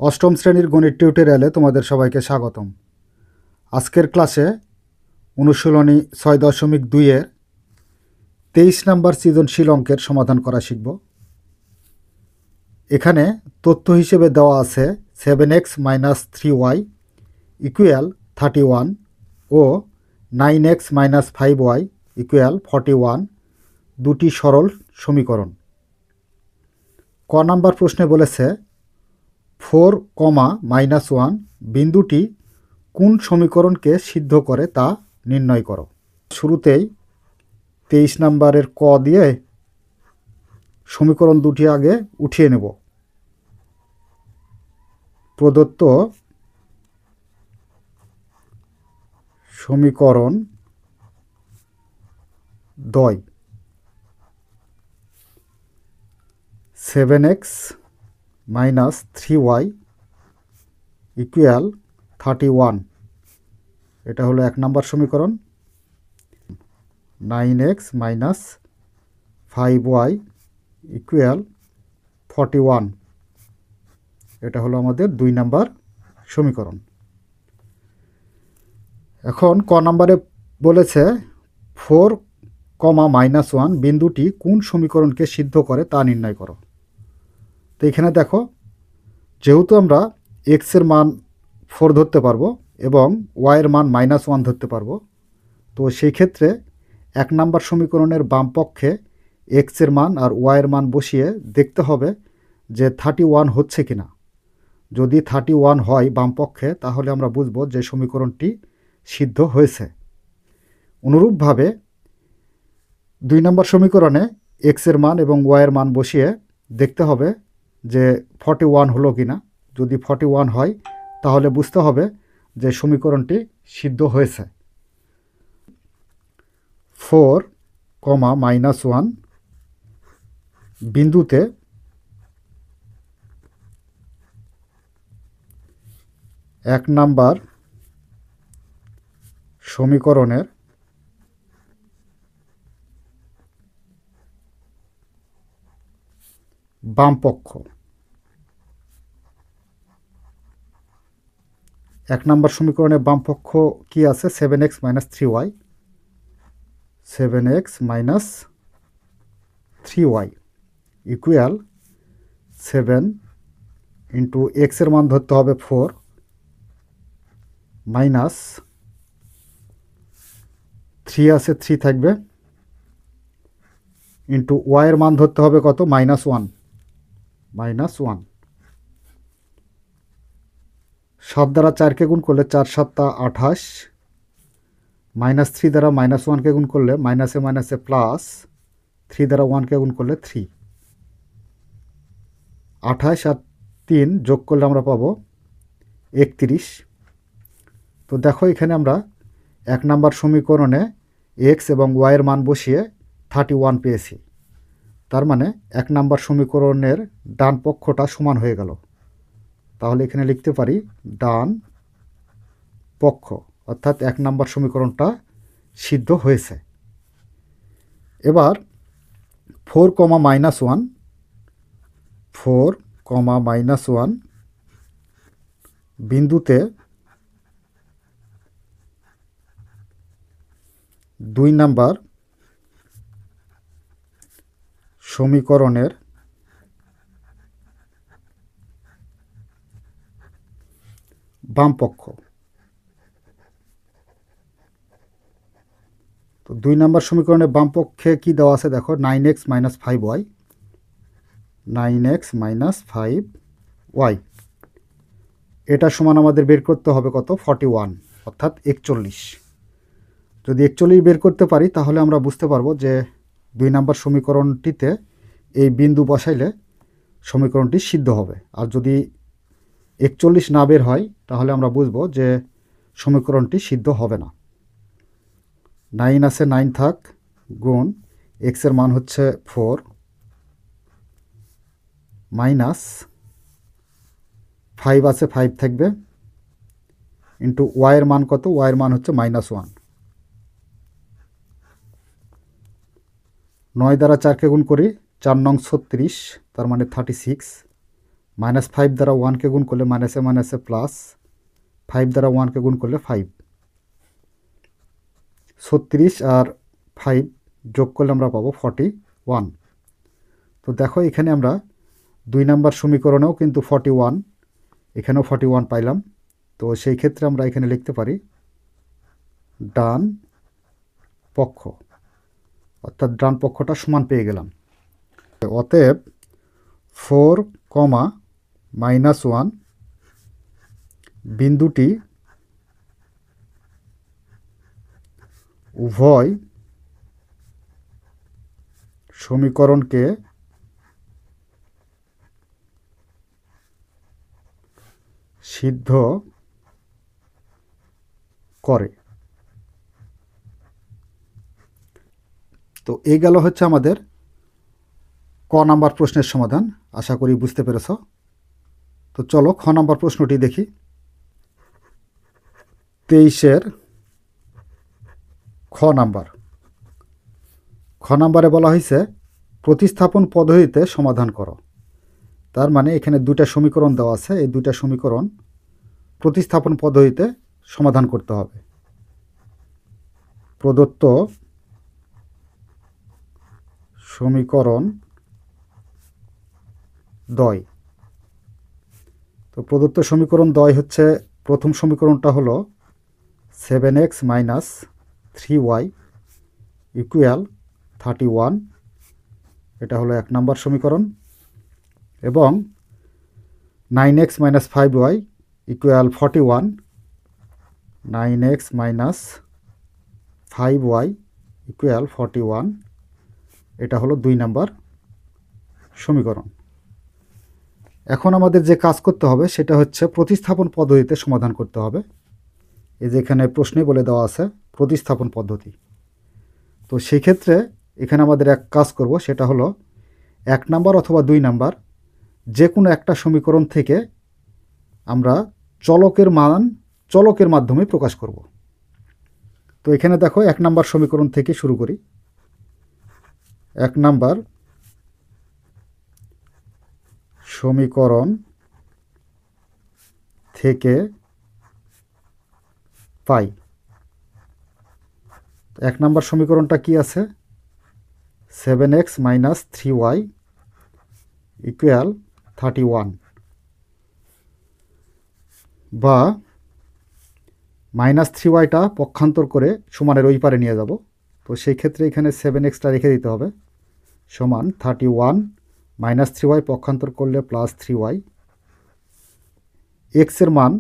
অষ্টম শ্রেণীর গণিত টিউটোরিয়ালে তোমাদের সবাইকে স্বাগতম। আজকের ক্লাসে অনুশীলনী ৬.২-এর ২৩ নম্বর সৃজনশীল অঙ্কের সমাধান করা শিখব। এখানে তথ্য হিসেবে দেওয়া আছে 7x - 3y ইকুয়াল 31 ও 9x - 5y ইকুয়াল 41 দুটি সরল সমীকরণ। ক নাম্বার প্রশ্নে বলেছে 4, -1 বিন্দুটি কোন সমীকরণকে সিদ্ধ করে তা নির্ণয় করো। শুরুতেই 23 নম্বরের ক দিয়ে সমীকরণ দুটি আগে উঠিয়ে নেব। প্রদত্ত সমীকরণ দ্বয় 7x - 3y ইকুয়াল 31, এটা হলো 1 নম্বর সমীকরণ। 9x - 5y ইকুয়াল 41, এটা হলো আমাদের 2 নম্বর সমীকরণ। এখন ক নম্বরে বলেছে 4, -1 বিন্দুটি কোন সমীকরণকে সিদ্ধ করে তা নির্ণয় করো। তো এখানে দেখো, যেহেতু আমরা এক্সের মান 4 ধরতে পারবো এবং ওয়াইয়ের মান -1 ধরতে পারবো, তো সেই ক্ষেত্রে 1 নম্বর সমীকরণের বাম পক্ষে এক্সের মান আর ওয়াইয়ের মান বসিয়ে দেখতে হবে যে 31 হচ্ছে কিনা। যদি 31 হয় বাম পক্ষে, তাহলে আমরা বুঝব যে সমীকরণটি সিদ্ধ হয়েছে। অনুরূপভাবে 2 নম্বর সমীকরণে এক্সের মান এবং ওয়াইয়ের মান বসিয়ে দেখতে হবে যে 41 হলো কিনা। যদি 41 হয়, তাহলে বুঝতে হবে যে সমীকরণটি সিদ্ধ হয়েছে। 4, -1 বিন্দুতে এক নাম্বার সমীকরণের বামপক্ষ, 1 নম্বর সমীকরণের বামপক্ষ কি আছে? 7x - 3y 7x - 3y equal 7 into এক্সের মান ধরতে হবে 4 মাইনাস 3 আছে 3 থাকবে ইন্টু ওয়াইয়ের মান ধরতে হবে কত? -1 7 দ্বারা 4কে গুণ করলে 4 × 7 = 28, -3 দ্বারা -1কে গুণ করলে মাইনাসে মাইনাসে প্লাস, 3 দ্বারা 1কে গুণ করলে 3, 28 আর 3 যোগ করলে আমরা পাবো 31। তো দেখো, এখানে আমরা 1 নম্বর সমীকরণে এক্স এবং ওয়াইয়ের মান বসিয়ে 31 পেয়েছি। তার মানে 1 নম্বর সমীকরণের ডান পক্ষটা সমান হয়ে গেল। তাহলে এখানে লিখতে পারি ডান পক্ষ, অর্থাৎ 1 নম্বর সমীকরণটা সিদ্ধ হয়েছে। এবার 4, -1 বিন্দুতে 2 নম্বর সমীকরণের বামপক্ষ। তো 2 নম্বর সমীকরণের বামপক্ষে কি দেওয়া আছে দেখো, 9x - 5y 9x - 5y এটা সমান আমাদের বের করতে হবে কত? 41, অর্থাৎ 41। যদি 41 বের করতে পারি, তাহলে আমরা বুঝতে পারবো যে 2 নম্বর সমীকরণটিতে এই বিন্দু বসাইলে সমীকরণটি সিদ্ধ হবে। আর যদি 41 না বের হয়, তাহলে আমরা বুঝবো যে সমীকরণটি সিদ্ধ হবে না। 9 আছে 9 থাক, গুণ এক্সের মান হচ্ছে 4 মাইনাস 5 আছে 5 থাকবে ইন্টু ওয়াইয়ের মান কত? ওয়াইয়ের মান হচ্ছে -1। 9 দ্বারা 4কে গুণ করি, 4 নং 36, তার মানে 36, -5 দ্বারা 1কে গুণ করলে মাইনাসে মাইনাসে প্লাস, 5 দ্বারা 1কে গুণ করলে 5, 36 আর 5 যোগ করলে আমরা পাবো 41। তো দেখো এখানে আমরা 2 নাম্বার সমীকরণেও কিন্তু 41, এখানেও 41 পাইলাম। তো সেই ক্ষেত্রে আমরা এখানে লিখতে পারি ডান পক্ষ, অর্থাৎ ডান পক্ষটা সমান পেয়ে গেলাম। অতএব 4, -1 বিন্দুটি উভয় সমীকরণকে সিদ্ধ করে। তো এই গেল হচ্ছে আমাদের ক নাম্বার প্রশ্নের সমাধান। আশা করি বুঝতে পেরেছ। তো চলো খ নাম্বার প্রশ্নটি দেখি। 23-এর খ নাম্বারে বলা হয়েছে প্রতিস্থাপন পদ্ধতিতে সমাধান করো। তার মানে এখানে দুইটা সমীকরণ দেওয়া আছে, এই দুইটা সমীকরণ প্রতিস্থাপন পদ্ধতিতে সমাধান করতে হবে। প্রদত্ত সমীকরণ দ্বয়। তো প্রদত্ত সমীকরণ দ্বয় হচ্ছে, প্রথম সমীকরণটা হলো 7x - 3y = 31, এটা হলো 1 নাম্বার সমীকরণ। এবং 9x - 5y = 41, 9x - 5y = 41, এটা হলো 2 নাম্বার সমীকরণ। এখন আমাদের যে কাজ করতে হবে সেটা হচ্ছে প্রতিস্থাপন পদ্ধতিতে সমাধান করতে হবে। এই যে এখানে প্রশ্নে বলে দেওয়া আছে প্রতিস্থাপন পদ্ধতি। তো সেই ক্ষেত্রে এখানে আমাদের এক কাজ করব, সেটা হলো 1 নাম্বার অথবা 2 নাম্বার যে কোনো একটা সমীকরণ থেকে আমরা চলকের মান চলকের মাধ্যমে প্রকাশ করব। তো এখানে দেখো 1 নাম্বার সমীকরণ থেকে শুরু করি। 1 নাম্বার সমীকরণ থেকে পাই 1 নাম্বার সমীকরণটা কি আছে, 7x - 3y = 31, বা -3yটা পক্ষান্তর করে সমানের ওই পারে নিয়ে যাব। তো সেই ক্ষেত্রে এখানে 7xটা রেখে দিতে হবে, সমান 31 - 3y পক্ষান্তর করলে +3y। এক্সের মান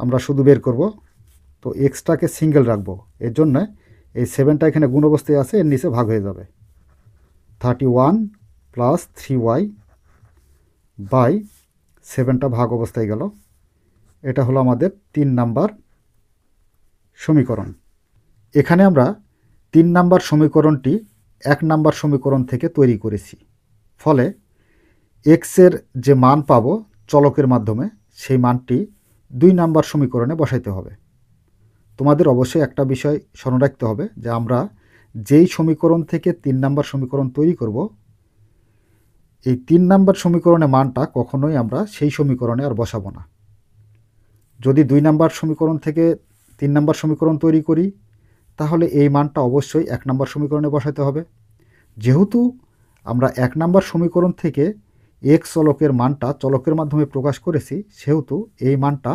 আমরা শুধু বের করব, তো এক্সটাকে সিঙ্গেল রাখবো, এর জন্য এই 7টা এখানে গুণ অবস্থায় আছে, এর নিচে ভাগ হয়ে যাবে। 31 + 3y বাই 7টা ভাগ অবস্থায় গেল। এটা হলো আমাদের 3 নাম্বার সমীকরণ। এখানে আমরা 3 নাম্বার সমীকরণটি 1 নাম্বার সমীকরণ থেকে তৈরি করেছি। ফলে এক্সের যে মান পাবো চলকের মাধ্যমে, সেই মানটি 2 নাম্বার সমীকরণে বসাইতে হবে। তোমাদের অবশ্যই একটা বিষয় স্মরণ রাখতে হবে যে আমরা যেই সমীকরণ থেকে 3 নাম্বার সমীকরণ তৈরি করব, এই 3 নাম্বার সমীকরণে মানটা কখনোই আমরা সেই সমীকরণে আর বসাবো না। যদি 2 নাম্বার সমীকরণ থেকে 3 নাম্বার সমীকরণ তৈরি করি, তাহলে এই মানটা অবশ্যই 1 নাম্বার সমীকরণে বসাতে হবে। যেহেতু আমরা 1 নাম্বার সমীকরণ থেকে এক্স চলকের মানটা চলকের মাধ্যমে প্রকাশ করেছি, সেহেতু এই মানটা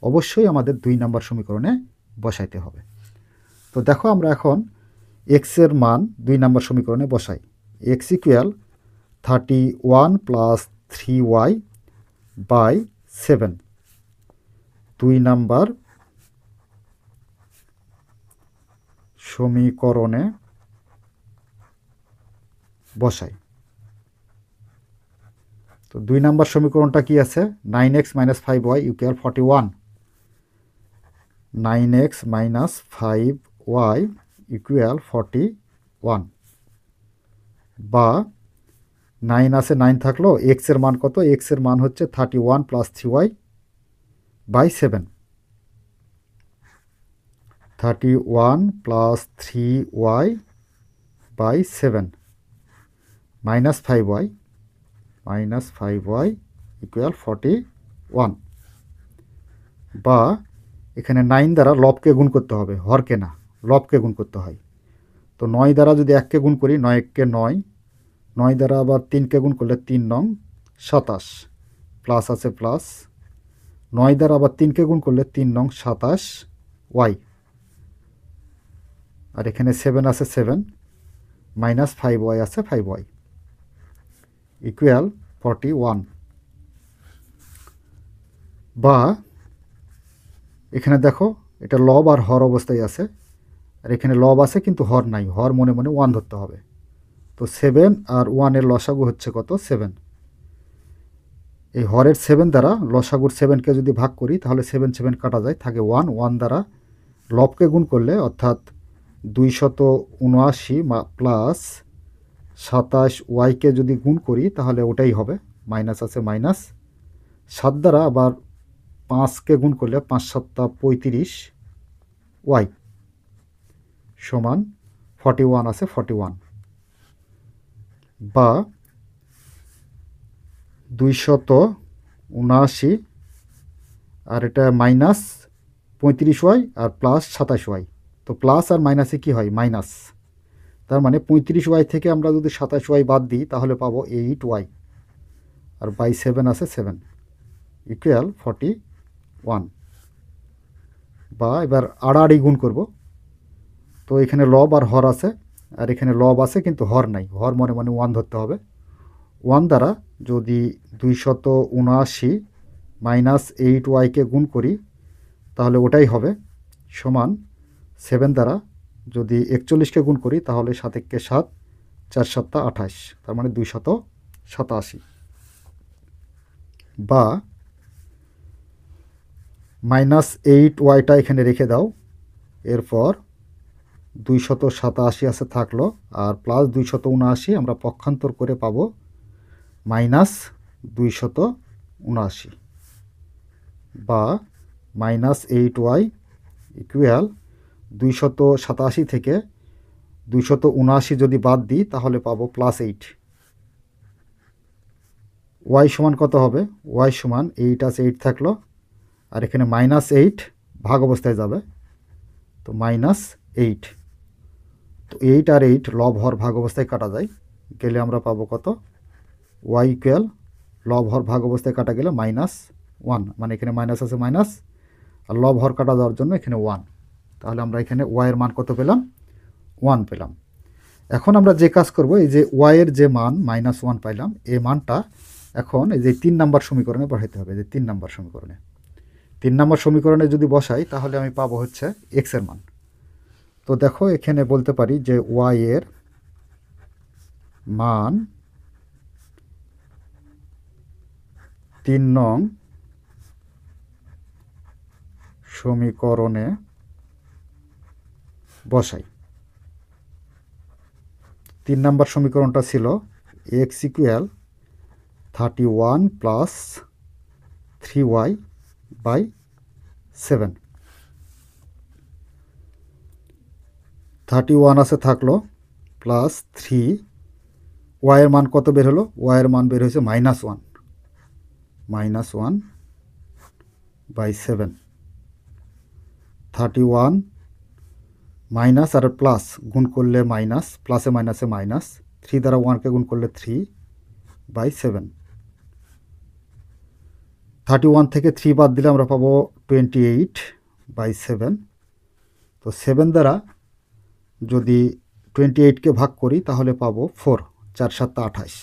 অবশ্যই আমাদের 2 নাম্বার সমীকরণে বসাইতে হবে। তো দেখো আমরা এখন এক্সের মান 2 নাম্বার সমীকরণে বসাই। এক্স = 31 + 3y বাই 7, 2 নাম্বার সমীকরণে বসাই। তো 2 নাম্বার সমীকরণটা কি আছে, 9x - 5y = 41, 9x - 5y = 41, বা 9 আছে, 9 থাকলো, এক্স এর মান কত, এক্স এর মান হচ্ছে 31 + 3y by 7, 31 + 3y by 7 -5y equal 41, বা এখানে 9 দ্বারা লবকে গুণ করতে হবে, হরকে না, লবকে গুণ করতে হয়। তো 9 দ্বারা যদি 1কে গুণ করি, 9 1কে 9, 9 দ্বারা আবার 3কে গুণ করলে 3 নং 27, প্লাস আছে প্লাস, 9 দ্বারা আবার 3কে গুণ করলে 3 নং 27 ওয়াই, আর এখানে 7 আছে 7, মাইনাস 5y আছে 5y, ইকুয়াল 41, বা এখানে দেখো এটা লব আর হর অবস্থায় আছে, আর এখানে লব আছে কিন্তু হর নাই, হর মনে মনে 1 ধরতে হবে। তো 7 আর 1-এর লসাগু হচ্ছে কত? 7। এই হরের 7 দ্বারা লসাগুর 7কে যদি ভাগ করি তাহলে 7 7 কাটা যায়, থাকে 1, 1 দ্বারা লবকে গুণ করলে অর্থাৎ 279 প্লাস 27 ওয়াইকে যদি গুণ করি তাহলে ওটাই হবে, মাইনাস আছে মাইনাস, 7 দ্বারা আবার 5কে গুণ করলে 5 7 35 ওয়াই সমান 41 আছে 41, বা 279 আর এটা মাইনাস 35 ওয়াই আর প্লাস 27 ওয়াই। তো প্লাস আর মাইনাসে কি হয়? মাইনাস। তার মানে 35 ওয়াই থেকে আমরা যদি 27 ওয়াই বাদ দিই তাহলে পাবো 8 ওয়াই, আর বাই 7 আছে 7, ইকুয়াল 41, বা এবার আড়াআড়ি গুণ করব। তো এখানে লব আর হর আছে, আর এখানে লব আছে কিন্তু হর নাই, হর মনে মনে 1 ধরতে হবে। 1 দ্বারা যদি 279 মাইনাস 8 ওয়াইকে গুণ করি তাহলে ওটাই হবে, সমান 7 দ্বারা যদি 41কে গুণ করি তাহলে 7 1 7, 4 7 28, তার মানে 287, বা মাইনাস 8 ওয়াইটা এখানে রেখে দাও, এরপর 287 আছে থাকলো, আর প্লাস 279 আমরা পক্ষান্তর করে পাবো মাইনাস 279, বা মাইনাস 8 ওয়াই ইকুয়াল 287 থেকে 279 যদি বাদ দিই তাহলে পাবো প্লাস 8। ওয়াই সমান কত হবে? ওয়াই সমান 8 আছে 8 থাকলো, আর এখানে মাইনাস 8 ভাগ অবস্থায় যাবে, তো মাইনাস 8। তো 8 আর 8 লব হর ভাগ অবস্থায় কাটা যায়, গেলে আমরা পাবো কত? ওয়াই ইকুয়াল লব হর ভাগ অবস্থায় কাটা গেলে -1, মানে এখানে মাইনাস আছে মাইনাস, আর লব হর কাটা দেওয়ার জন্য এখানে 1, তাহলে আমরা এখানে ওয়াইয়ের মান কত পেলাম? 1 পেলাম। এখন আমরা যে কাজ করব, এই যে ওয়াইয়ের যে মান -1 পাইলাম, এই মানটা এখন এই যে 3 নম্বর সমীকরণে বসাইতে হবে। যে 3 নম্বর সমীকরণে, 3 নম্বর সমীকরণে যদি বসাই তাহলে আমি পাবো হচ্ছে এক্সের মান। তো দেখো এখানে বলতে পারি যে ওয়াইয়ের মান 3 নং সমীকরণে বসাই। 3 নম্বর সমীকরণটা ছিল x equal 31 plus 3y by 7। 31 আছে থাকলো, প্লাস 3, ওয়াইয়ের মান কত বের হলো? ওয়াইয়ের মান বের হয়েছে -1, -1 বাই 7। 31 মাইনাস আর প্লাস গুণ করলে মাইনাস, প্লাসে মাইনাসে মাইনাস, 3 দ্বারা 1কে গুণ করলে 3 বাই 7। 31 থেকে 3 বাদ দিলে আমরা পাবো 28 বাই 7। তো 7 দ্বারা যদি 28কে ভাগ করি তাহলে পাবো 4, 4 7 28,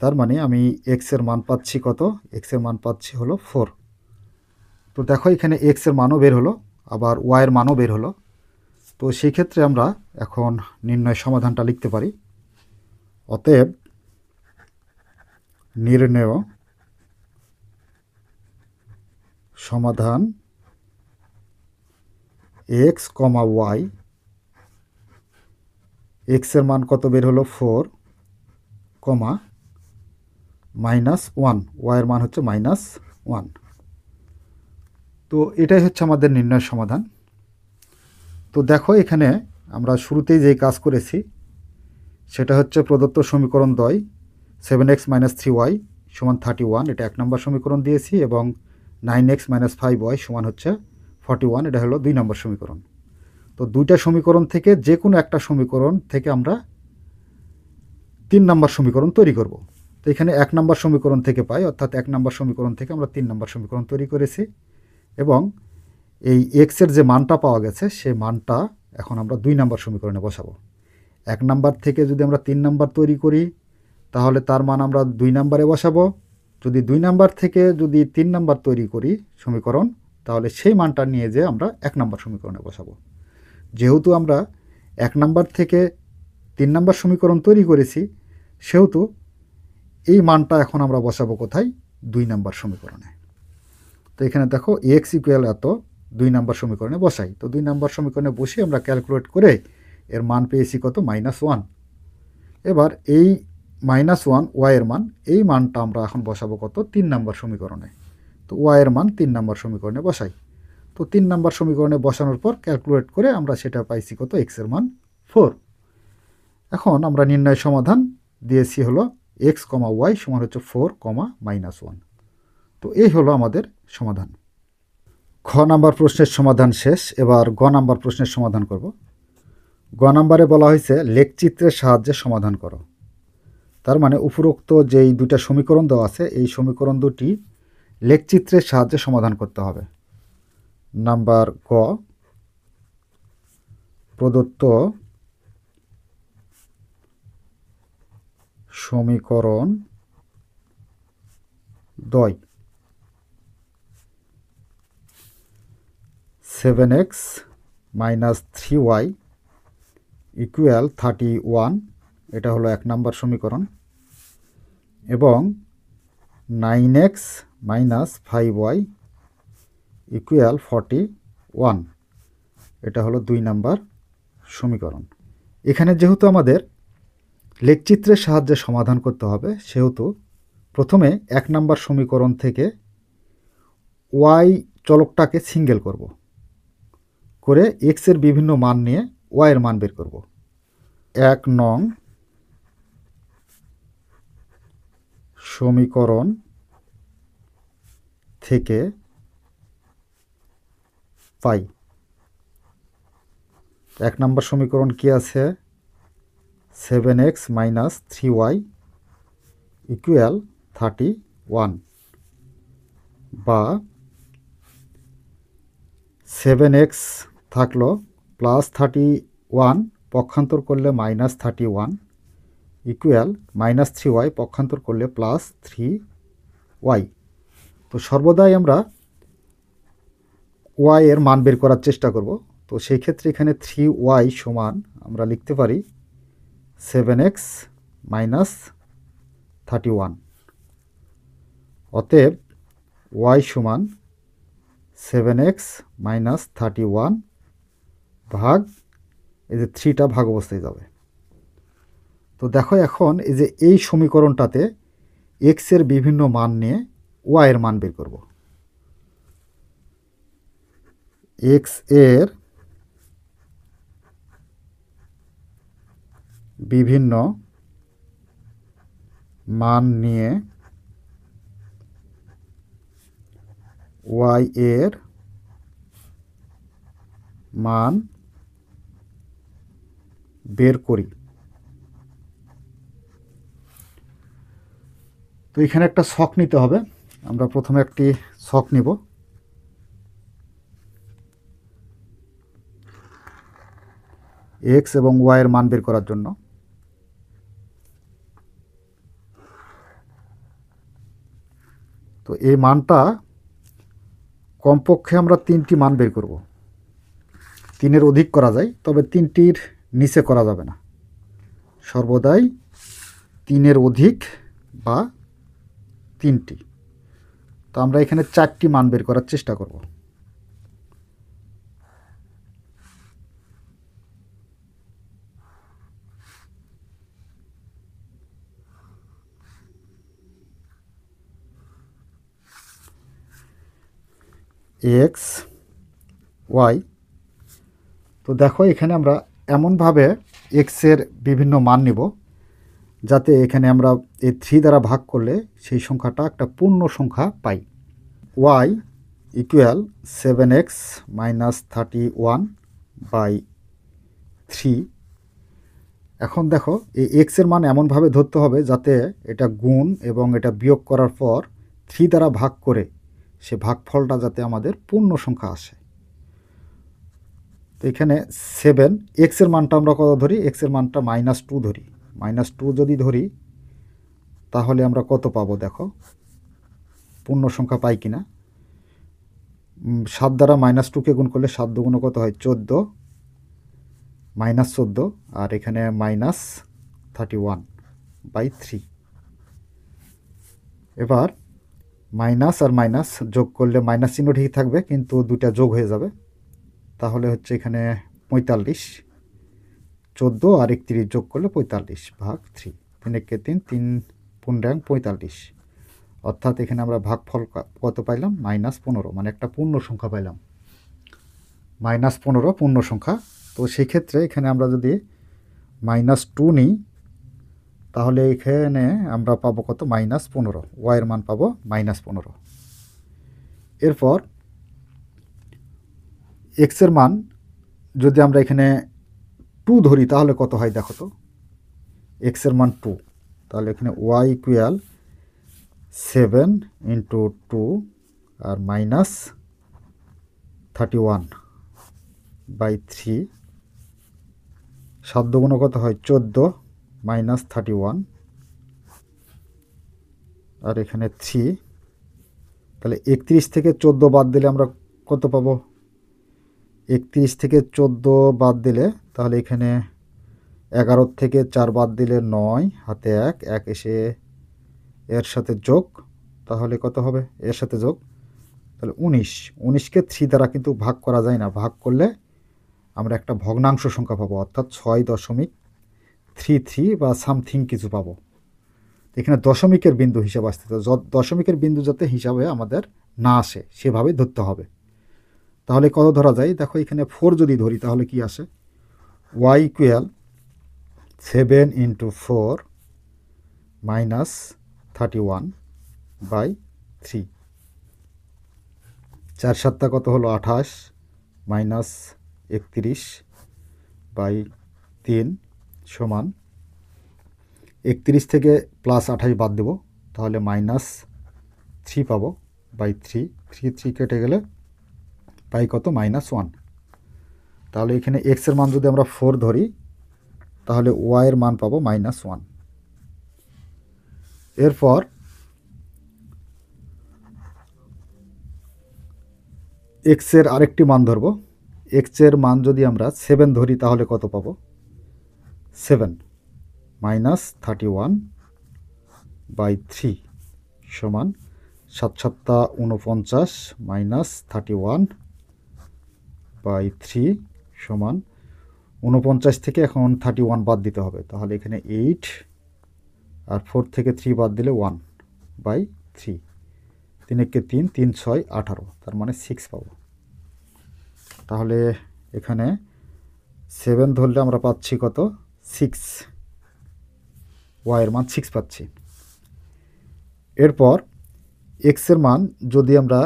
তার মানে আমি এক্সের মান পাচ্ছি কত? এক্সের মান পাচ্ছি হলো 4। তো দেখো এখানে এক্সের মানও বের হলো, আবার ওয়াইয়ের মানও বের হলো। তো সেই ক্ষেত্রে আমরা এখন নির্ণয় সমাধানটা লিখতে পারি। অতএব নির্ণেয় সমাধান এক্স কমা ওয়াই, এক্সের মান কত বের হলো? 4, কমা -1, ওয়াইয়ের মান হচ্ছে -1। তো এটাই হচ্ছে আমাদের নির্ণয় সমাধান। তো দেখো এখানে আমরা শুরুতেই যে কাজ করেছি সেটা হচ্ছে প্রদত্ত সমীকরণ দ্বয় 7x - 3y সমান 31, এটা 1 নম্বর সমীকরণ দিয়েছি, এবং 9x - 5y সমান হচ্ছে 41, এটা হলো 2 নম্বর সমীকরণ। তো দুইটা সমীকরণ থেকে যে কোনো একটা সমীকরণ থেকে আমরা 3 নম্বর সমীকরণ তৈরি করব। তো এখানে 1 নম্বর সমীকরণ থেকে পাই, অর্থাৎ 1 নম্বর সমীকরণ থেকে আমরা 3 নম্বর সমীকরণ তৈরি করেছি, এবং এই x এর যে মানটা পাওয়া গেছে সেই মানটা এখন আমরা 2 নম্বর সমীকরণে বসাবো। 1 নাম্বার থেকে যদি আমরা 3 নাম্বার তৈরি করি তাহলে তার মান আমরা 2 নাম্বারে বসাবো। যদি 2 নাম্বার থেকে যদি 3 নাম্বার তৈরি করি সমীকরণ, তাহলে সেই মানটা নিয়ে যেয়ে আমরা 1 নাম্বার সমীকরণে বসাবো। যেহেতু আমরা 1 নাম্বার থেকে 3 নাম্বার সমীকরণ তৈরি করেছি, সেহেতু এই মানটা এখন আমরা বসাবো কোথায়? 2 নাম্বার সমীকরণে। তো এখানে দেখো x ইকুয়াল এত, 2 নাম্বার সমীকরণে বসাই। তো 2 নাম্বার সমীকরণে বসে আমরা ক্যালকুলেট করে এর মান পেয়েছি কত? -1। এবার এই -1 y এর মান, এই মানটা আমরা এখন বসাবো কত? 3 নাম্বার সমীকরণে। তো y এর মান 3 নাম্বার সমীকরণে বসাই। তো 3 নাম্বার সমীকরণে বসানোর পর ক্যালকুলেট করে আমরা সেটা পাইছি কত? x এর মান 4। এখন আমরা নির্ণয় সমাধান দিয়েছি হলো x, y সমান হচ্ছে 4, -1। তো এই হলো আমাদের সমাধান। খ নাম্বার প্রশ্নের সমাধান শেষ। এবার গ নাম্বার প্রশ্নের সমাধান করব। গ নাম্বারে বলা হয়েছে লেখচিত্রের সাহায্যে সমাধান করো। তার মানে উপরোক্ত যেই দুইটা সমীকরণ দেওয়া আছে, এই সমীকরণ দুটি লেখচিত্রের সাহায্যে সমাধান করতে হবে। নাম্বার গ, প্রদত্ত সমীকরণ দ্বয় 7x - 3y ইকুয়াল 31, এটা হলো 1 নাম্বার সমীকরণ, এবং 9x - 5y ইকুয়াল 41, এটা হলো 2 নাম্বার সমীকরণ। এখানে যেহেতু আমাদের লেখচিত্রের সাহায্যে সমাধান করতে হবে, সেহেতু প্রথমে 1 নাম্বার সমীকরণ থেকে y চলকটাকে সিঙ্গেল করব, করে x এর বিভিন্ন মান নিয়ে y এর মান বের করব। 1 নং সমীকরণ থেকে পাই 1 নম্বর সমীকরণ কি আছে? 7x - 3y ইকুয়াল 31, বা 7x থাকলো +31 পক্ষান্তর করলে -31 ইকুয়াল -3y পক্ষান্তর করলে +3y। তো সর্বদাই আমরা y এর মান বের করার চেষ্টা করব। তো সেই ক্ষেত্রে এখানে 3y সমান আমরা লিখতে পারি 7x - 31। অতএব y সমান 7x - 31 ভাগ, এই যে 3টা ভাগ অবস্থায় যাবে। তো দেখো এখন এই যে এই সমীকরণটাতে x এর বিভিন্ন মান নিয়ে y এর মান বের করব। x এর বিভিন্ন মান নিয়ে y এর মান বের করি। তো এখানে একটা ছক নিতে হবে। আমরা প্রথমে একটি ছক নিব। x এবং y এর মান বের করার জন্য। তো এই মানটা কমপক্ষে আমরা 3টি মান বের করব। 3-এর অধিক করা যায়, তবে 3টির নিচে করা যাবে না। সর্বদাই 3-এর অধিক বা 3টি। তো আমরা এখানে 4টি মান বের করার চেষ্টা করব। x, y। তো দেখো এখানে আমরা এমনভাবে x এর বিভিন্ন মান নিব যাতে এখানে আমরা এই 3 দ্বারা ভাগ করলে সেই সংখ্যাটা একটা পূর্ণ সংখ্যা পাই। y equal 7x minus 31/3। এখন দেখো এই x এর মান এমনভাবে ধরতে হবে যাতে এটা গুণ এবং এটা বিয়োগ করার পর 3 দ্বারা ভাগ করে সে ভাগফলটা যাতে আমাদের পূর্ণ সংখ্যা আসে। তো এখানে 7 x এর মানটা আমরা কত ধরি, x এর মানটা -2 ধরি। -2 যদি ধরি তাহলে আমরা কত পাবো দেখো, পূর্ণ সংখ্যা পাই কিনা। 7 দ্বারা -2কে গুণ করলে 7 দুগুণ কত হয় 14, -14 আর এখানে -31/3। এবার মাইনাস আর মাইনাস যোগ করলে মাইনাস চিহ্ন ঠিক থাকবে কিন্তু দুটা যোগ হয়ে যাবে, তাহলে হচ্ছে এখানে 45, 14 আর 31 যোগ করলে 45/3। 3 3 3 45, অর্থাৎ এখানে আমরা ভাগফল কত পাইলাম -15, মানে একটা পূর্ণ সংখ্যা পাইলাম। -15 পূর্ণ সংখ্যা। তো সেই ক্ষেত্রে এখানে আমরা যদি -2 নিই তাহলে এখানে আমরা পাবো কত -15, ওয়াইয়ের মান পাবো -15। এরপর x এর মান যদি আমরা এখানে 2 ধরি তাহলে কত হয় দেখো তো, x এর মান 2, তাহলে এখানে y ইকুয়াল 7 × 2 আর -31/3। 7 দুগুণ কত হয় 14, -31 আর এখানে 3। তাহলে 31 থেকে 14 বাদ দিলে আমরা কত পাবো, 31 থেকে 14 বাদ দিলে তাহলে এখানে 11 থেকে 4 বাদ দিলে 9, হাতে 1 এসে এর সাথে যোগ, তাহলে কত হবে এর সাথে যোগ, তাহলে 19। 19কে 3 দ্বারা কিন্তু ভাগ করা যায় না, ভাগ করলে আমরা একটা ভগ্নাংশ সংখ্যা পাবো, অর্থাৎ 6.33 বা সামথিং কিছু পাবো। এখানে দশমিকের বিন্দু হিসাব আসতে, দশমিকের বিন্দু যাতে হিসাবে আমাদের না আসে সেভাবে ধরতে হবে। তাহলে কত ধরা যায় দেখো, এখানে 4 যদি ধরি তাহলে কি আসে, y ইকুয়াল 7 × 4 -31/3। 4 7 কত হলো 28, -31/3 সমান 31 থেকে +28 বাদ দেব, তাহলে -3 পাবো /3। 3 কেটে গেলে পাই কত -1। তাহলে এখানে x এর মান যদি আমরা 4 ধরি তাহলে y এর মান পাবো -1। এরপর x এর আরেকটি মান ধরব। x এর মান যদি আমরা 7 ধরি তাহলে কত পাবো, 7 -31/3 সমান 7 7 49 -31/3 সমান 49 থেকে এখন 31 বাদ দিতে হবে, তাহলে এখানে 8 আর 4 থেকে 3 বাদ দিলে 1/3। 3 একে 3, 3 6 18, তার মানে 6 পাবো। তাহলে এখানে 7 ধরলে আমরা পাচ্ছি কত 6, ওয়াইয়ের মান 6 পাচ্ছি। এরপর x এর মান যদি আমরা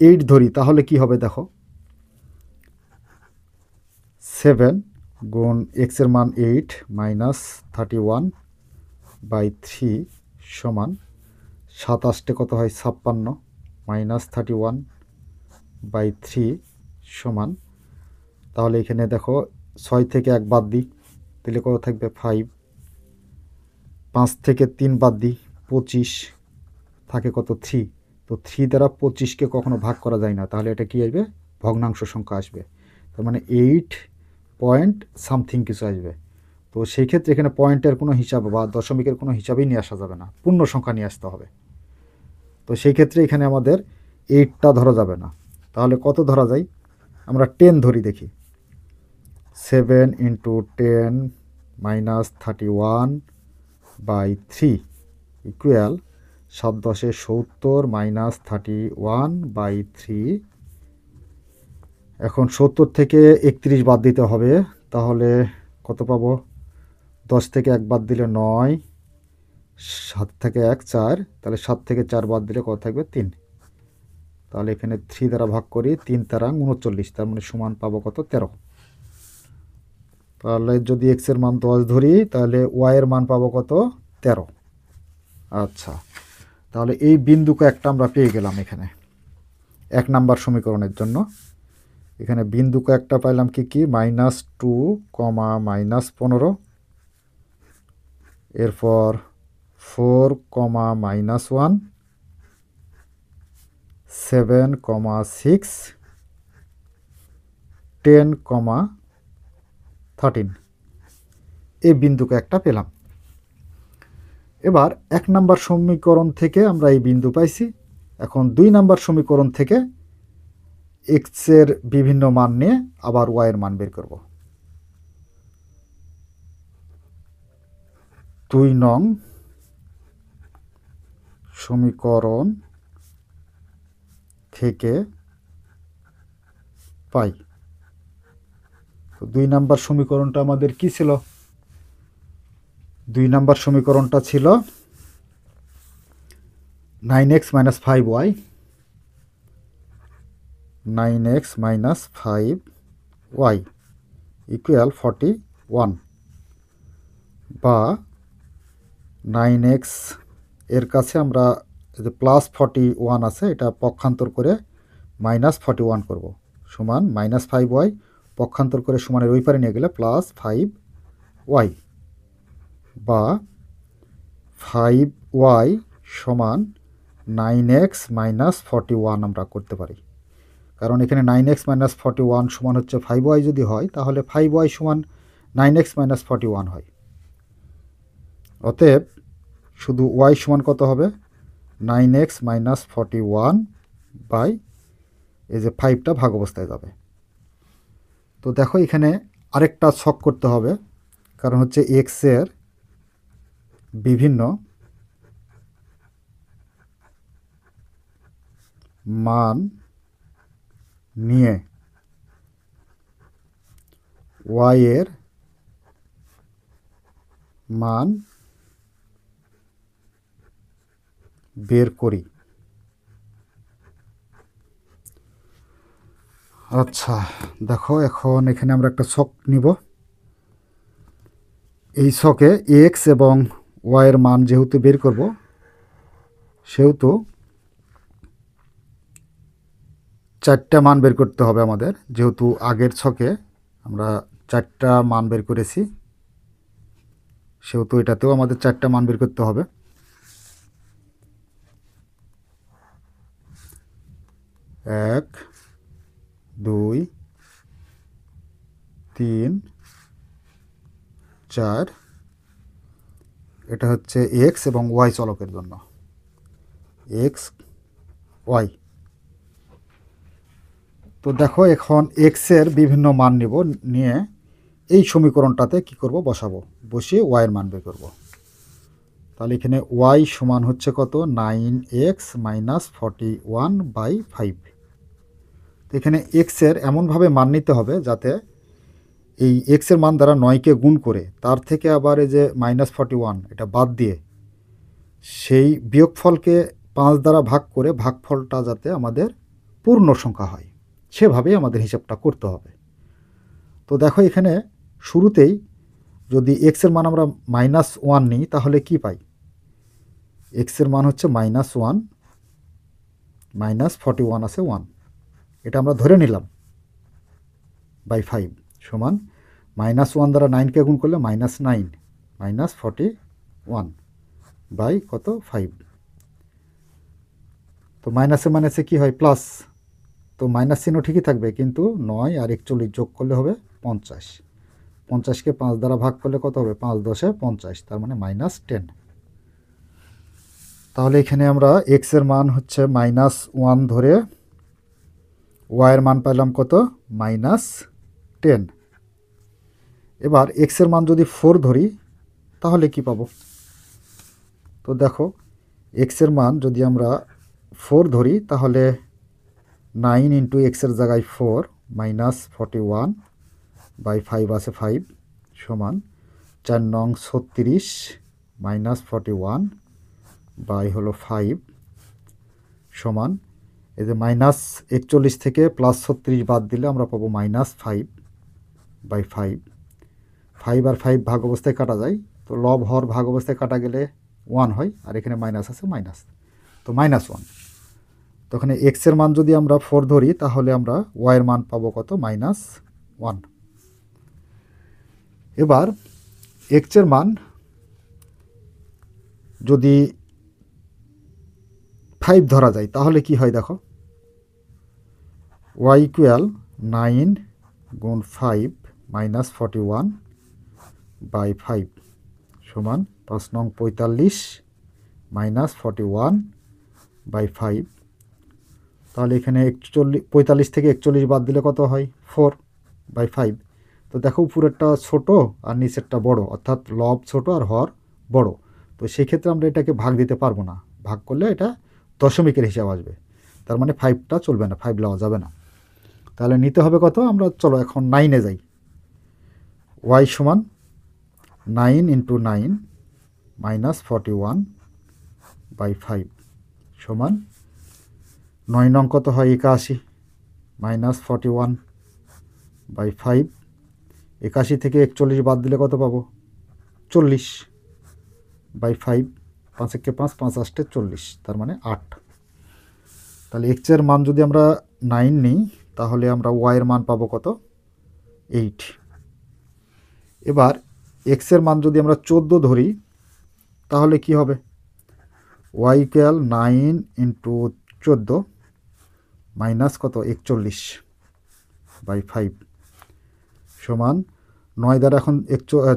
8 ধরি তাহলে কি হবে দেখো, 7 গুণ x এর মান 8 -31/3 সমান 7 8 কত হয় 56, -31/3 সমান, তাহলে এখানে দেখো 6 থেকে 1 বাদ দিই তাহলে কত থাকবে 5, 5 থেকে 3 বাদ দিই 25, থাকে কত 3। তো 3 দ্বারা 25কে কখনো ভাগ করা যায় না, তাহলে এটা কি আসবে ভগ্নাংশ সংখ্যা আসবে, তার মানে 8 পয়েন্ট সামথিং কিছু আসবে। তো সেই ক্ষেত্রে এখানে পয়েন্টের কোনো হিসাব বা দশমিকের কোনো হিসাবেই নিয়ে আসা যাবে না, পূর্ণ সংখ্যা নিয়ে আসতে হবে। তো সেই ক্ষেত্রে এখানে আমাদের 8টা ধরা যাবে না, তাহলে কত ধরা যায়, আমরা 10 ধরি দেখি। 7 × 10 -31/3 ইকুয়াল 7 10 70 -31/3। এখন 70 থেকে 31 বাদ দিতে হবে, তাহলে কত পাবো 10 থেকে 1 বাদ দিলে 9, 7 থেকে 1 4, তাহলে 7 থেকে 4 বাদ দিলে কত থাকবে 3। তাহলে এখানে 3 দ্বারা ভাগ করি, 3 তারাং 39, তার মানে সমান পাবো কত 13। তাহলে যদি x এর মান 10 ধরি তাহলে y এর মান পাবো কত 13। আচ্ছা, তাহলে এই বিন্দুকে একটা আমরা পেয়ে গেলাম এখানে 1 নাম্বার সমীকরণের জন্য। এখানে বিন্দুকে একটা পাইলাম কি কি, -2, -15, এরপর 4, -1, 7, 6, 10, 13, এই বিন্দুকে একটা পেলাম। এবার 1 নাম্বার সমীকরণ থেকে আমরা এই বিন্দু পাইছি। এখন 2 নাম্বার সমীকরণ থেকে x এর বিভিন্ন মান নিয়ে আবার y এর মান বের করব। 2 নং সমীকরণ থেকে পাই। তো 2 নাম্বার সমীকরণটা আমাদের কি ছিল? 2 নাম্বার সমীকরণটা ছিল 9x - 5y, 9x - 5y equal 41, বা 9x এর কাছে আমরা যে +41 আছে এটা পক্ষান্তর করে -41 করব, সমান -5y পক্ষান্তর করে সমানের ওই পারে নিয়ে গেলে +5y, বা 5y সমান 9x - 41 আমরা করতে পারি। কারণ এখানে 9x - 41 সমান হচ্ছে 5y যদি হয় তাহলে 5y সমান 9x - 41 হয়। অতএব শুধু y সমান কত হবে, 9x - 41 বাই এই যে 5টা ভাগ অবস্থায় যাবে। তো দেখো এখানে আরেকটা ছক করতে হবে, কারণ হচ্ছে x এর বিভিন্ন মান নিয়ে y এর মান বের করি। আচ্ছা দেখো, এখন এখানে আমরা একটা ছক নিব। এই ছকে x এবং y এর মান যেহেতু বের করব, সেহেতু 4টা মান বের করতে হবে আমাদের। যেহেতু আগের ছকে আমরা 4টা মান বের করেছি, সেহেতু এটাতেও আমাদের 4টা মান বের করতে হবে। 1, 2, 3, 4, এটা হচ্ছে x এবং y চলকের জন্য, x, y। তো দেখো এখন x এর বিভিন্ন মান নিব, নিয়ে এই সমীকরণটাতে কি করব, বসাবো, বসিয়ে y এর মান বের করব। তাহলে এখানে y সমান হচ্ছে কত, 9x - 41/5। তো এখানে x এর এমনভাবে মান নিতে হবে যাতে এই x এর মান দ্বারা 9কে গুণ করে তার থেকে আবার এই যে -41 এটা বাদ দিয়ে সেই বিয়োগফলকে 5 দ্বারা ভাগ করে ভাগফলটা যাতে আমাদের পূর্ণ সংখ্যা হয়, সেভাবেই আমাদের হিসাবটা করতে হবে। তো দেখো এখানে শুরুতেই যদি x এর মান আমরা -1 নিই তাহলে কি পাই, x এর মান হচ্ছে -1, -41 আছে 1, এটা আমরা ধরে নিলাম, বাই 5 সমান -1 দ্বারা 9কে গুণ করলে -9, -41 বাই কত 5। তো মাইনাসে মাইনাসে কী হয়, প্লাস। তো মাইনাস চিহ্ন ঠিকই থাকবে, কিন্তু 9 আর 41 যোগ করলে হবে 50। 50কে 5 দ্বারা ভাগ করলে কত হবে, 5 10 50, তার মানে -10। তাহলে এখানে আমরা x এর মান হচ্ছে -1 ধরে y এর মান পাইলাম কত, -10। এবার x এর মান যদি 4 ধরি তাহলে কি পাবো। তো দেখো x এর মান যদি আমরা 4 ধরি তাহলে 9 ইন্টু x এর জায়গায় 4, -41/5 আছে 5 সমান 4 নং 36 মাইনাস 41 বাই হলো 5 সমান এই যে মাইনাস 41 থেকে প্লাস 36 বাদ দিলে আমরা পাবো মাইনাস 5 বাই 5। 5 আর 5 ভাগ অবস্থায় কাটা যায়, তো লব হর ভাগ অবস্থায় কাটা গেলে 1 হয়, আর এখানে মাইনাস আছে মাইনাস, তো -1। তো এখানে এক্সের মান যদি আমরা 4 ধরি তাহলে আমরা ওয়াইয়ের মান পাবো কত? -1। এবার এক্সের মান যদি 5 ধরা যায় তাহলে কি হয় দেখো, y ইকুয়াল 9 গুণ 5 মাইনাস 41 বাই 5 সমান 5 নং 45 মাইনাস 41 বাই 5। তাহলে এখানে 45 থেকে 41 বাদ দিলে কত হয়? 4 বাই 5। তো দেখো উপরেরটা ছোট আর নিচেরটা বড়, অর্থাৎ লব ছোট আর হর বড়, তো সেই ক্ষেত্রে আমরা এটাকে ভাগ দিতে পারবো না, ভাগ করলে এটা দশমিকের হিসাব আসবে, তার মানে 5টা চলবে না, 5 লওয়া যাবে না। তাহলে নিতে হবে কত? আমরা চলো এখন 9-এ যাই। y সমান 9 ইন্টু 9 মাইনাস 41 বাই 5 সমান 9 নং কত হয়? 81 মাইনাস 41 বাই 5। 81 থেকে 41 বাদ দিলে কত পাবো? 40 বাই 5। 5 একে 5, 5 8 40, তার মানে 8। তাহলে এক্সের মান যদি আমরা 9 নিই তাহলে আমরা ওয়াইয়ের মান পাবো কত? 8। এবার এক্সের মান যদি আমরা 14 ধরি তাহলে কি হবে? ওয়াই ইকুয়াল 9 ইন্টু 14 মাইনাস কত? 41 বাই 5 সমান 9 দ্বারা এখন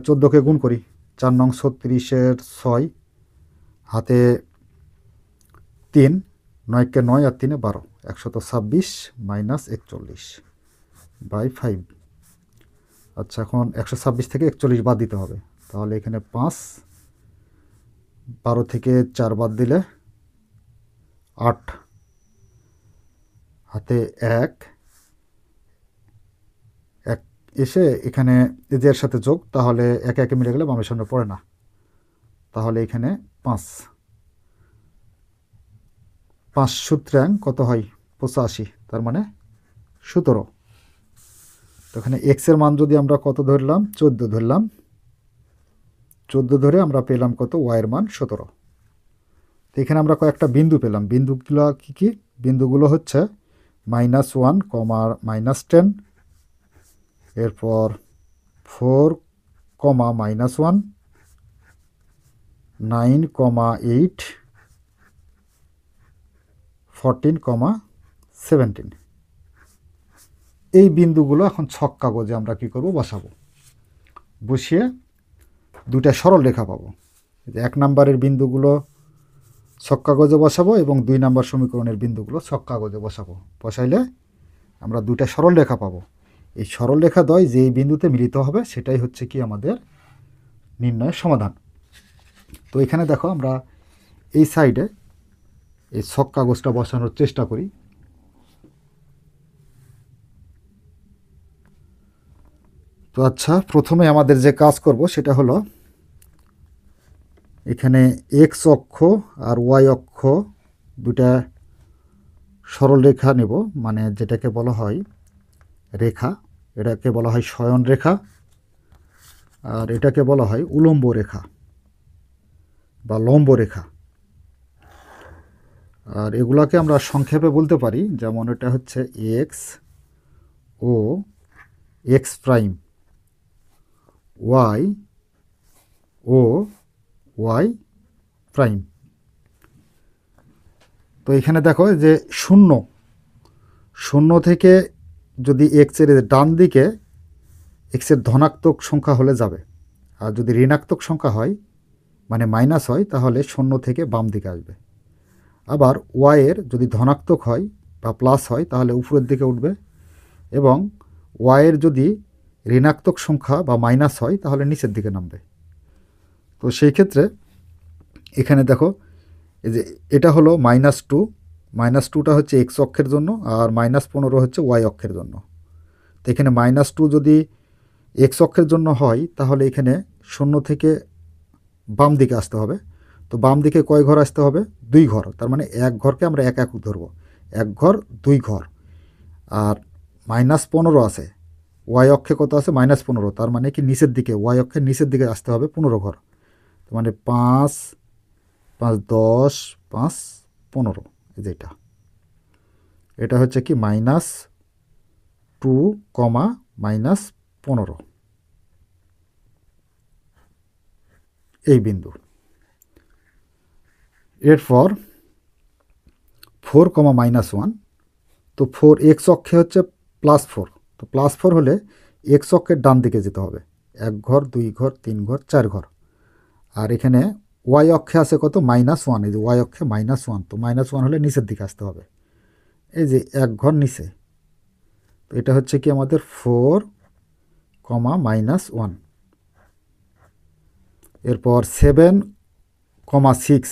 14কে গুণ করি। 4 নং 36-এর 6 হাতে 3, 9কে 9 আর 3-এ 12, 126 মাইনাস 41 বাই 5। আচ্ছা, এখন 126 থেকে 41 বাদ দিতে হবে, তাহলে এখানে 5, 12 থেকে 4 বাদ দিলে 8, হাতে 1 এসে এখানে এদের সাথে যোগ, তাহলে একে একে মিলে গেলে বামের সামনে পড়ে না, তাহলে এখানে 5 সূত্রাং কত হয়? 85, তার মানে 17। তো এখানে এক্সের মান যদি আমরা কত ধরলাম? 14 ধরলাম, 14 ধরে আমরা পেলাম কত? ওয়াইয়ের মান 17। তো এখানে আমরা কয়েকটা বিন্দু পেলাম, বিন্দুগুলো কী কী? বিন্দুগুলো হচ্ছে -1, -10, এরপর 4, -1, 9, 8, 14, 17। এই বিন্দুগুলো এখন ছক কাগজে আমরা কি করব? বসাবো। বসিয়ে দুটা সরল রেখা পাবো। 1 নম্বরের বিন্দুগুলো ছক কাগজে বসাবো এবং 2 নম্বর সমীকরণের বিন্দুগুলো ছক কাগজে বসাবো। বসাইলে আমরা দুটা সরল রেখা পাবো। এই সরল রেখা দ্বয় যেই বিন্দুতে মিলিত হবে সেটাই হচ্ছে কি আমাদের নির্ণয়ের সমাধান। তো এখানে দেখো আমরা এই সাইডে এই ছক কাগজটা বসানোর চেষ্টা করি। তো আচ্ছা, প্রথমে আমাদের যে কাজ করব সেটা হলো এখানে এক্স অক্ষ আর ওয়াই অক্ষ দুটা সরল রেখা নেব, মানে যেটাকে বলা হয় রেখা, এটাকে বলা হয় শয়ন রেখা, আর এটাকে বলা হয় উলম্ব রেখা বা লম্ব রেখা। আর এগুলাকে আমরা সংক্ষেপে বলতে পারি, যেমন এটা হচ্ছে এক্স ও এক্স প্রাইম, ওয়াই ও ওয়াই প্রাইম। তো এখানে দেখো যে 0 থেকে যদি এক্সের ডান দিকে এক্সের ধনাত্মক সংখ্যা হলে যাবে, আর যদি ঋণাত্মক সংখ্যা হয় মানে মাইনাস হয় তাহলে 0 থেকে বাম দিকে আসবে। আবার ওয়াইয়ের যদি ধনাত্মক হয় বা প্লাস হয় তাহলে উপরের দিকে উঠবে, এবং ওয়াইয়ের যদি ঋণাত্মক সংখ্যা বা মাইনাস হয় তাহলে নিচের দিকে নামবে। তো সেই ক্ষেত্রে এখানে দেখো এই যে এটা হলো -2, -2টা হচ্ছে এক্স অক্ষের জন্য আর -15 হচ্ছে ওয়াই অক্ষের জন্য। তো এখানে -2 যদি এক্স অক্ষের জন্য হয় তাহলে এখানে শূন্য থেকে বাম দিকে আসতে হবে। তো বাম দিকে কয় ঘর আসতে হবে? 2 ঘর। তার মানে এক ঘরকে আমরা এক একক ধরবো, এক ঘর 2 ঘর। আর -15 আছে, ওয়াই অক্ষে কত আছে? -15। তার মানে কি নিচের দিকে, ওয়াই অক্ষের নিচের দিকে আসতে হবে 15 ঘর। তার মানে 5 5 10 5 15, এই যেটা, এটা হচ্ছে কি -2, -15, এই বিন্দু। এরপর 4, -1, তো 4 এক্স অক্ষে হচ্ছে +4। তো +4 হলে এক্স অক্ষের ডান দিকে যেতে হবে, 1 ঘর 2 ঘর 3 ঘর 4 ঘর। আর এখানে ওয়াই অক্ষে আছে কত? -1। এই যে ওয়াই অক্ষে -1, তো -1 হলে নিচের দিকে আসতে হবে, এই যে 1 ঘর নিচে। তো এটা হচ্ছে কি আমাদের 4, -1। এরপর 7, 6,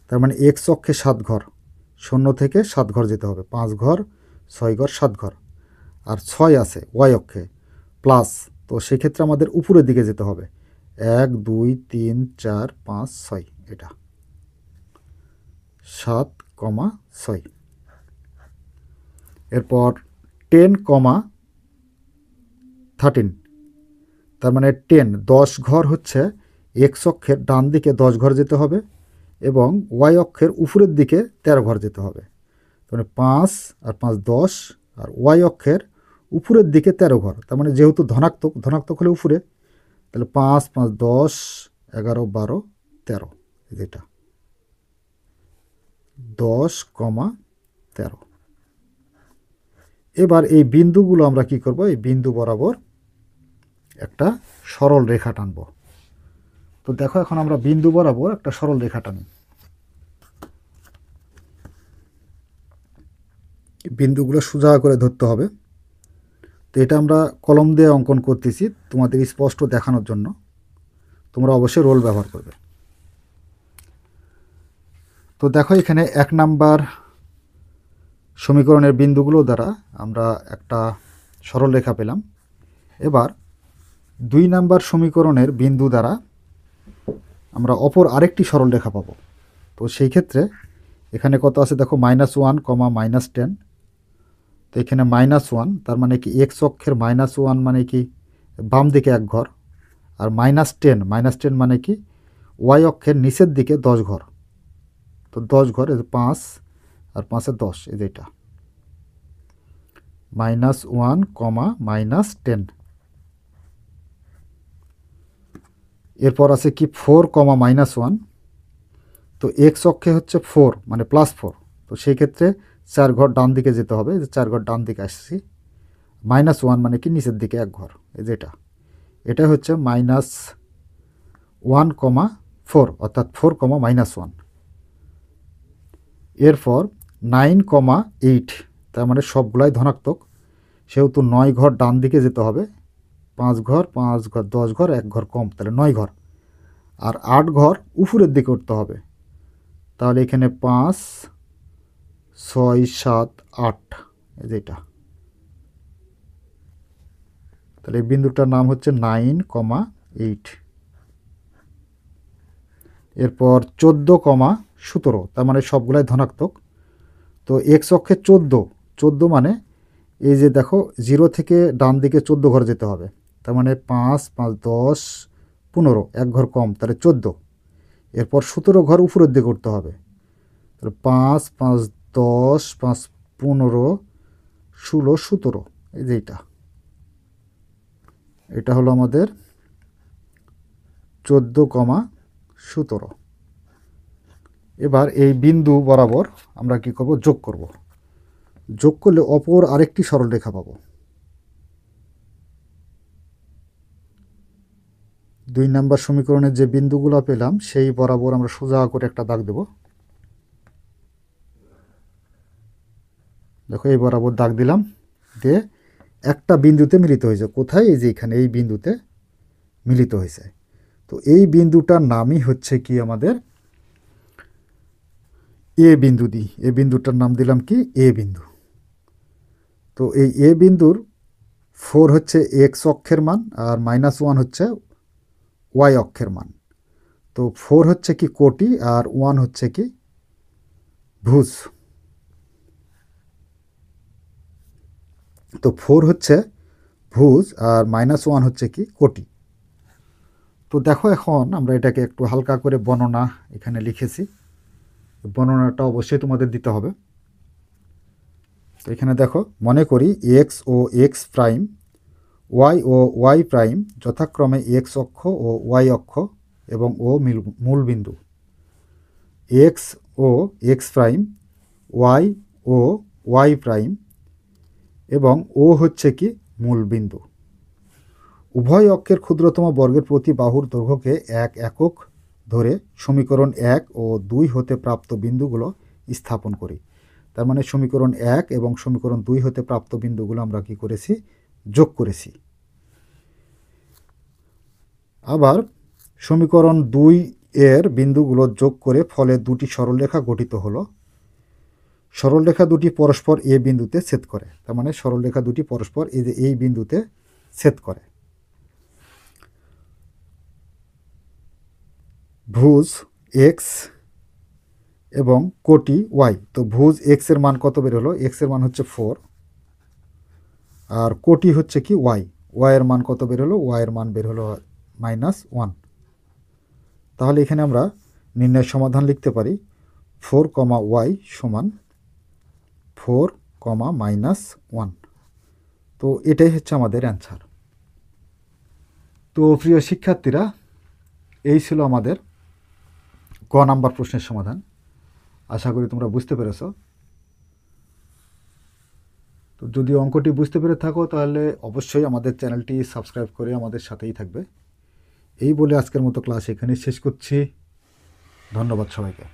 তার মানে এক্স অক্ষে 7 ঘর, 0 থেকে 7 ঘর যেতে হবে, 5 ঘর 6 ঘর 7 ঘর। আর 6 আছে ওয়াই অক্ষে প্লাস, তো সেক্ষেত্রে আমাদের উপরের দিকে যেতে হবে, 1 2 3 4 5 6, এটা 7, 6। এরপর 10, 13, তার মানে 10 ঘর হচ্ছে এক্স অক্ষের ডান দিকে 10 ঘর যেতে হবে এবং ওয়াই অক্ষের উপরের দিকে 13 ঘর যেতে হবে। মানে 5 আর 5 10, আর ওয়াই অক্ষের উপরের দিকে 13 ঘর। তার মানে যেহেতু ধনাত্মক, ধনাত্মক হলে উপরে, তাহলে 5 5 10 11 12 13, যেটা 10, 13। এবার এই বিন্দুগুলো আমরা কি করব? এই বিন্দু বরাবর একটা সরল রেখা টানব। তো দেখো এখন আমরা বিন্দু বরাবর একটা সরল রেখা টানি। বিন্দুগুলো সোজা করে ধরতে হবে। তো এটা আমরা কলম দিয়ে অঙ্কন করতেছি তোমাদের স্পষ্ট দেখানোর জন্য, তোমরা অবশ্যই রোল ব্যবহার করবে। তো দেখো এখানে 1 নাম্বার সমীকরণের বিন্দুগুলো দ্বারা আমরা একটা সরল রেখা পেলাম। এবার 2 নাম্বার সমীকরণের বিন্দু দ্বারা আমরা অপর আরেকটি সরল রেখা পাবো। তো সেই ক্ষেত্রে এখানে কত আছে দেখো? -1, -10। তো এখানে -1, তার মানে কি এক্স অক্ষের -1 মানে কি বাম দিকে 1 ঘর, আর -10 মানে কি ওয়াই অক্ষের নিচের দিকে 10 ঘর। তো 10 ঘর, 5 আর 5 10, এই যে এটা -1, -10। এরপর আছে কি 4, -1। তো এক্স অক্ষে হচ্ছে 4 মানে +4, তো সেই ক্ষেত্রে 4 ঘর ডান দিকে যেতে হবে, যে 4 ঘর ডান দিকে আসছি। -1 মানে কি নিচের দিকে 1 ঘর, এই যে এটা হচ্ছে -1, 4, অর্থাৎ 4, -1। এরপর 9, 8, তার মানে সবগুলাই ধনাত্মক, সেহেতু 9 ঘর ডান দিকে যেতে হবে, 5 ঘর 5 ঘর 10 ঘর 1 ঘর কম, তাহলে 9 ঘর। আর 8 ঘর উপরের দিকে উঠতে হবে, তাহলে এখানে 5 6 7 8, এই যে এটা, তাহলে এই বিন্দুটার নাম হচ্ছে 9, 8। এরপর 14, 17, তার মানে সবগুলাই ধনাত্মক। তো এক্স অক্ষে 14 মানে এই যে দেখো 0 থেকে ডান দিকে 14 ঘর যেতে হবে, তার মানে 5 5 10 15, 1 ঘর কম, তাহলে 14। এরপর 17 ঘর উপরের দিকে উঠতে হবে, তাহলে 5 5 10 5 15 16 17, এই যে এটা হলো আমাদের 14, 17। এবার এই বিন্দু বরাবর আমরা কি করব? যোগ করব। যোগ করলে অপর আরেকটি সরলরেখা পাবো। 2 নাম্বার সমীকরণের যে বিন্দুগুলো পেলাম সেই বরাবর আমরা সোজা করে একটা দাগ দেব। দেখো এই বরাবর দাগ দিলাম, দিয়ে একটা বিন্দুতে মিলিত হয়েছে। কোথায়? এই যে এখানে এই বিন্দুতে মিলিত হয়েছে। তো এই বিন্দুটার নামই হচ্ছে কি আমাদের এ বিন্দু দিই। এ বিন্দুটার নাম দিলাম কি? এ বিন্দু। তো এই এ বিন্দুর 4 হচ্ছে এক্স অক্ষের মান, আর -1 হচ্ছে ওয়াই অক্ষের মান। তো 4 হচ্ছে কি কোটি আর 1 হচ্ছে কি ভুজ। তো 4 হচ্ছে ভুজ আর -1 হচ্ছে কি কোটি। তো দেখো এখন আমরা এটাকে একটু হালকা করে বর্ণনা এখানে লিখেছি, বর্ণনাটা অবশ্যই তোমাদের দিতে হবে। তো এখানে দেখো, মনে করি এক্স ও এক্স প্রাইম, ওয়াই ও ওয়াই প্রাইম যথাক্রমে এক্স অক্ষ ও ওয়াই অক্ষ এবং ও মূলবিন্দু। এক্স ও এক্স প্রাইম, ওয়াই ও ওয়াই প্রাইম এবং ও হচ্ছে কি মূলবিন্দু। উভয় অক্ষের ক্ষুদ্রতম বর্গের প্রতি বাহুর দৈর্ঘ্যকে এক একক ধরে সমীকরণ 1 ও 2 হতে প্রাপ্ত বিন্দুগুলো স্থাপন করি। তার মানে সমীকরণ 1 এবং সমীকরণ 2 হতে প্রাপ্ত বিন্দুগুলো আমরা কি করেছি, যোগ করেছি। আবার সমীকরণ 2 এর বিন্দুগুলো যোগ করে ফলে দুটি সরলরেখা গঠিত হলো। সরলরেখা দুটি পরস্পর এ বিন্দুতে ছেদ করে। তার মানে সরলরেখা দুটি পরস্পর এই বিন্দুতে ছেদ করে। ভুজ এক্স এবং কোটি ওয়াই। তো ভুজ এক্স এর মান কত বের হলো, এক্স এর মান হচ্ছে 4 আর কোটি হচ্ছে কি ওয়াই, ওয়াই এর মান কত বের হলো, ওয়াই এর মান বের হলো -1। তাহলে এখানে আমরা নির্ণয়ের সমাধান লিখতে পারি 4, ওয়াই সমান 4, -1। তো এটাই হচ্ছে আমাদের অ্যান্সার। তো প্রিয় শিক্ষার্থীরা, এই ছিল আমাদের ক নাম্বার প্রশ্নের সমাধান। আশা করি তোমরা বুঝতে পেরেছ। তো যদি অঙ্কটি বুঝতে পেরে থাকো তাহলে অবশ্যই আমাদের চ্যানেলটি সাবস্ক্রাইব করে আমাদের সাথেই থাকবে। এই বলে আজকের মতো ক্লাস এখানেই শেষ করছি। ধন্যবাদ সবাইকে।